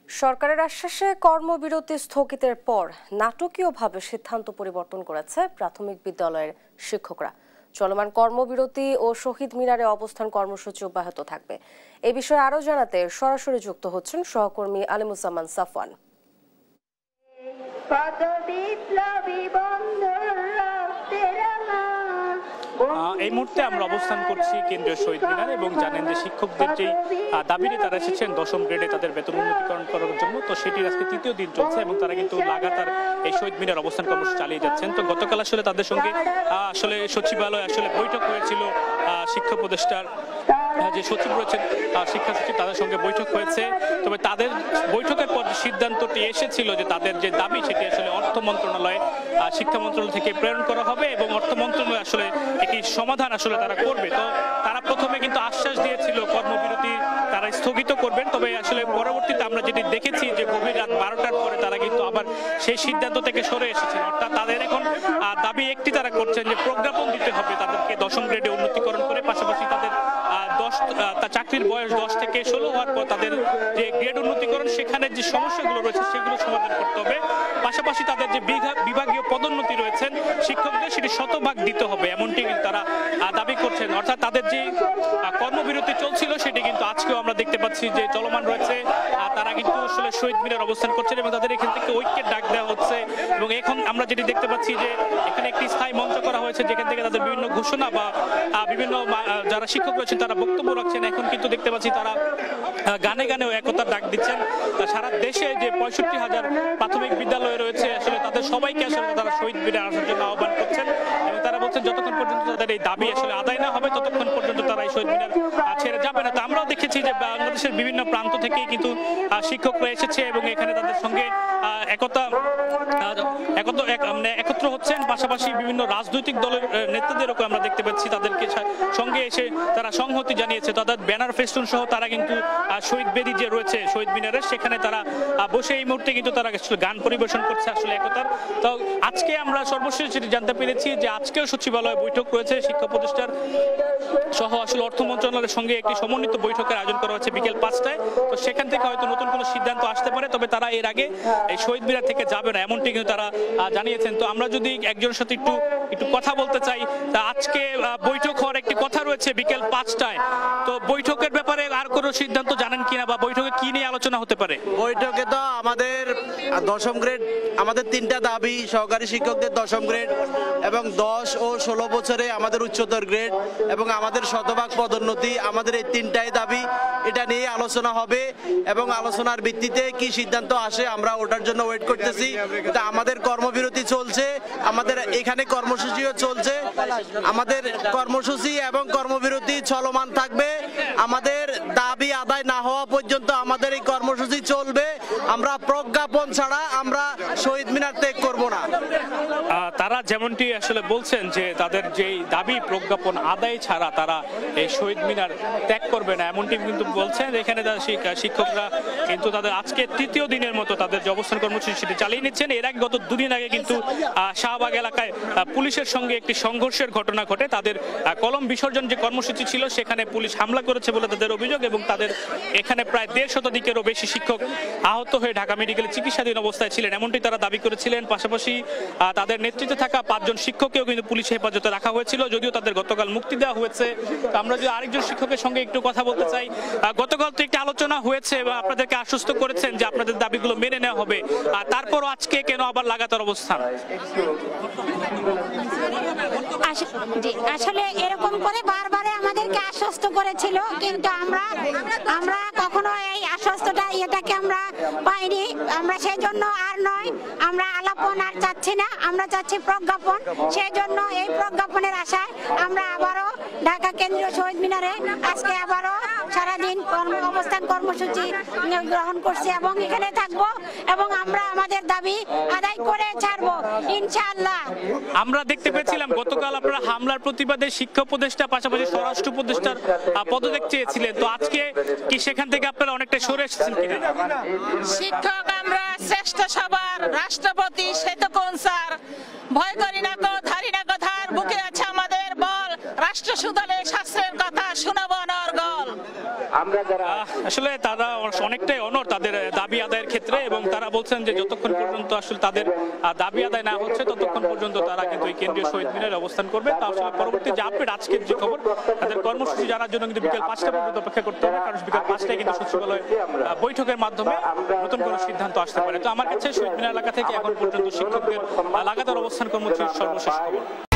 সরকারের আশ্বাসে কর্মবিরতি স্থগিতের পর নাটকীয়ভাবে সিদ্ধান্ত পরিবর্তন করেছে প্রাথমিক বিদ্যালয়ের শিক্ষকরা। চলমান কর্মবিরতি ও শহীদ মিনারে অবস্থান কর্মসূচি অব্যাহত থাকবে। এই বিষয়ে আরও জানাতে সরাসরি যুক্ত হচ্ছেন সহকর্মী আলিমুজ্জামান সাফওয়ান। এই মুহূর্তে আমরা অবস্থান করছি কেন্দ্রীয় শহীদ মিনার এবং জানেন যে শিক্ষকদের যেই দাবি নিয়ে তারা এসেছেন দশম গ্রেডে তাদের বেতন উন্নতিকরণ করার জন্য, তো সেটির আজকে তৃতীয় দিন চলছে এবং তারা কিন্তু লাগাতার এই শহীদ মিনার অবস্থান কর্মসূচি চালিয়ে যাচ্ছেন। তো গতকাল আসলে তাদের সঙ্গে সচিবালয়ে বৈঠক হয়েছিল। শিক্ষা উপদেষ্টার যে সচিব রয়েছেন শিক্ষা সচিব তাদের সঙ্গে বৈঠক হয়েছে। তবে তাদের বৈঠকের পর সিদ্ধান্তটি এসেছিল যে তাদের যে দাবি সেটি আসলে অর্থ মন্ত্রণালয়ে শিক্ষা মন্ত্রণালয় থেকে প্রেরণ করা হবে এবং অর্থ মন্ত্রণালয় আসলে একটি সমাধান তারা করবে। তো তারা প্রথমে কিন্তু আশ্বাস দিয়েছিল কর্মবিরতি তারা স্থগিত করবেন, তবে আসলে পরবর্তীতে আমরা যেটি দেখেছি যে গভীর রাত 12টার পরে তারা কিন্তু আবার সেই সিদ্ধান্ত থেকে সরে এসেছেন। অর্থাৎ তাদের এখন দাবি একটি তারা করছেন যে প্রজ্ঞাপন দিতে হবে তাদেরকে দশম গ্রেডে উন্নতিকরণ করে, পাশাপাশি তাদের চাকরির বয়স 10 থেকে 16 হওয়ার পর তাদের যে গ্রেড উন্নতিকরণ সেখানে যে সমস্যাগুলো রয়েছে সেগুলো সমাধান করতে হবে। পাশাপাশি তাদের যে বিভাগীয় পদোন্নতি রয়েছেন শিক্ষকদের সেটি শতভাগ দিতে হবে, এমনটি তারা দাবি করছেন। অর্থাৎ তাদের যে কর্মবিরতি চলছিল সেটি কিন্তু আজকেও আমরা দেখতে পাচ্ছি যে চলমান রয়েছে। তারা কিন্তু আসলে শহীদ মিনার অবস্থান করছেন এবং তাদের এখান থেকে ঐক্যের ডাক দেওয়া হচ্ছে। এবং এখন আমরা যেটি দেখতে পাচ্ছি যে এখানে একটি স্থায়ী মঞ্চ করা হয়েছে যেখান থেকে তাদের বিভিন্ন ঘোষণা বা বিভিন্ন যারা শিক্ষক রয়েছেন তারা বক্তব্য রাখছেন। এখন কিন্তু দেখতে পাচ্ছি তারা গানে গানেও একতার ডাক দিচ্ছেন। সারা দেশে যে 65,000 প্রাথমিক বিদ্যালয় রয়েছে আসলে তাদের সবাইকে আসলে তারা শহীদ মিনারে আসার জন্য আহ্বান করছেন এবং তারা বলছেন যতক্ষণ পর্যন্ত তাদের এই দাবি আসলে আদায় না হবে ততক্ষণ পর্যন্ত তারা এই শহীদ মিনার ছেড়ে যাবে না। তো আমরাও দেখেছি যে বাংলাদেশের বিভিন্ন প্রান্ত থেকেই কিন্তু শিক্ষকরা এসেছে এবং এখানে তাদের সঙ্গে একত্র হচ্ছেন। পাশাপাশি বিভিন্ন রাজনৈতিক দলের নেতাদেরকে আমরা দেখতে পাচ্ছি তাদেরকে সঙ্গে এসে তারা সংহতি জানিয়েছে। তাদের ব্যানার ফেস্টুন সহ তারা কিন্তু শহীদ বেদি যে রয়েছে শহীদ মিনারের সেখানে তারা বসে এই মুহূর্তে কিন্তু তারা গান পরিবেশন করছে আসলে একতার। তো আজকে আমরা সর্বশেষ যেটি জানতে পেরেছি যে আজকেও সচিবালয়ে বৈঠক রয়েছে শিক্ষা উপদেষ্টার সহ আসলে অর্থ মন্ত্রণালয়ের সঙ্গে একটি সমন্বিত বৈঠকের আয়োজন করা হচ্ছে বিকেল 5টায়। তো সেখান থেকে হয়তো নতুন কোনো সিদ্ধান্ত আসতে পারে, তবে তারা এর আগে এই শহীদ মিনার থেকে যাবে না এমনটি কিন্তু তারা জানিয়েছেন। তো আমরা যদি একজনের সাথে একটু কথা বলতে চাই, তা আজকে বৈঠক হওয়ার একটি কথা রয়েছে বিকেল 5টায়। তো বৈঠকের ব্যাপারে আর কোনো সিদ্ধান্ত জানেন কিনা বা বৈঠকে কি নিয়ে আলোচনা হতে পারে? বৈঠকে তো আমাদের দশম গ্রেড, আমাদের 3টা দাবি, সহকারী শিক্ষকদের দশম গ্রেড এবং 10 ও 16 বছরে আমাদের উচ্চতর গ্রেড এবং আমাদের শতভাগ পদোন্নতি, আমাদের এই 3টাই দাবি। এটা নিয়ে আলোচনা হবে এবং আলোচনার ভিত্তিতে কি সিদ্ধান্ত আসে আমরা ওটার জন্য ওয়েট করতেছি। তা আমাদের কর্মবিরতি চলছে, আমাদের এখানে কর্মসূচিও চলছে। আমাদের কর্মসূচি এবং কর্মবিরতি চলমান থাকবে। আমাদের দাবি আদায় না হওয়া পর্যন্ত আমাদের এই কর্মসূচি চলবে। আমরা প্রজ্ঞাপন ছাড়া আমরা শহীদ মিনার ত্যাগ করব না। তারা যেমনটি আসলে বলছেন যে তাদের যেই দাবি প্রজ্ঞাপন আদায় ছাড়া তারা এই শহীদ মিনার ত্যাগ করবে না, এমনটি কিন্তু বলছেন। এখানে শিক্ষকরা কিন্তু তাদের আজকে তৃতীয় দিনের মতো তাদের যে অবস্থান কর্মসূচি সেটি চালিয়ে নিচ্ছেন। এর আগে গত 2 দিন আগে কিন্তু শাহবাগ এলাকায় পুলিশের সঙ্গে একটি সংঘর্ষের ঘটনা ঘটে। তাদের কলম বিসর্জন যে কর্মসূচি ছিল সেখানে পুলিশ হামলা করেছে বলে তাদের অভিযোগ এবং তাদের এখানে প্রায় 1.5 শতাধিকেরও বেশি শিক্ষক আহত হয়ে ঢাকা মেডিকেলে চিকিৎসাধীন অবস্থায় ছিলেন, এমনটি তারা দাবি করেছিলেন। পাশাপাশি তাদের নেতৃত্বে থাকা 5 জন শিক্ষককেও কিন্তু পুলিশ হেফাজতে রাখা হয়েছিল, যদিও তাদের গতকাল মুক্তি দেওয়া হয়েছে। আমরা যদি আরেকজন শিক্ষকের সঙ্গে একটু কথা বলতে চাই, গতকাল তো একটি আলোচনা হয়েছে এবং আপনাদেরকে আশ্বস্ত করেছেন যে আপনাদের দাবিগুলো মেনে নেওয়া হবে, তারপরও আজকে কেন আবার লাগাতার অবস্থান? আসলে এরকম করে বারবারে আমাদেরকে আশ্বস্ত করেছিল, কিন্তু আমরা কখনো এই এটাকে আমরা পাইনি। আমরা সেই জন্য আর নয়, আমরা আলাপন আর চাচ্ছি না, আমরা চাচ্ছি প্রজ্ঞাপন। সেই জন্য এই প্রজ্ঞাপনের আশায় আমরা আবারও ঢাকা কেন্দ্রীয় শহীদ মিনারে আজকে আবারও সারাদিন অবস্থান কর্মসূচি গ্রহণ করছি এবং এখানে থাকবো এবং আমরা আমাদের দাবি আদায় করে ছাড়বো ইনশাআল্লাহ। আমরা দেখতে পেয়েছিলাম গতকাল আপনারা হামলার প্রতিবাদে শিক্ষা উপদেষ্টা পাশাপাশি স্বরাষ্ট্র উপদেষ্টার পদত্যাগ চেয়েছিলেন, তো আজকে কি সেখান থেকে আপনারা অনেকটা সরে এসেছেন কিনা? শিক্ষক আমরা শ্রেষ্ঠ সবার রাষ্ট্রপতি সেতুকুন স্যার, ভয় করি না কো ধারি না কথার বুকে আছে আমাদের বল, রাষ্ট্র সুদলে শাস্ত্রের কথা শোনাবো অনর্গল। আসলে তারা অনেকটাই অনড় তাদের দাবি আদায়ের ক্ষেত্রে, এবং তারা বলছেন যে যতক্ষণ পর্যন্ত আসলে তাদের দাবি আদায় না হচ্ছে ততক্ষণ পর্যন্ত তারা কিন্তু এই কেন্দ্রীয় শহীদ মিনারে অবস্থান করবে। তা আসলে পরবর্তী যে আপডেট আজকের যে খবর, তাদের কর্মসূচি জানার জন্য কিন্তু বিকেল 5টা পর্যন্ত অপেক্ষা করতে হবে, কারণ বিকেল 5টায় কিন্তু সচিবালয় বৈঠকের মাধ্যমে নতুন কোনো সিদ্ধান্ত আসতে পারে। তো আমার কাছে শহীদ মিনার এলাকা থেকে এখন পর্যন্ত শিক্ষকদের লাগাতার অবস্থান কর্মসূচির সর্বশেষ খবর।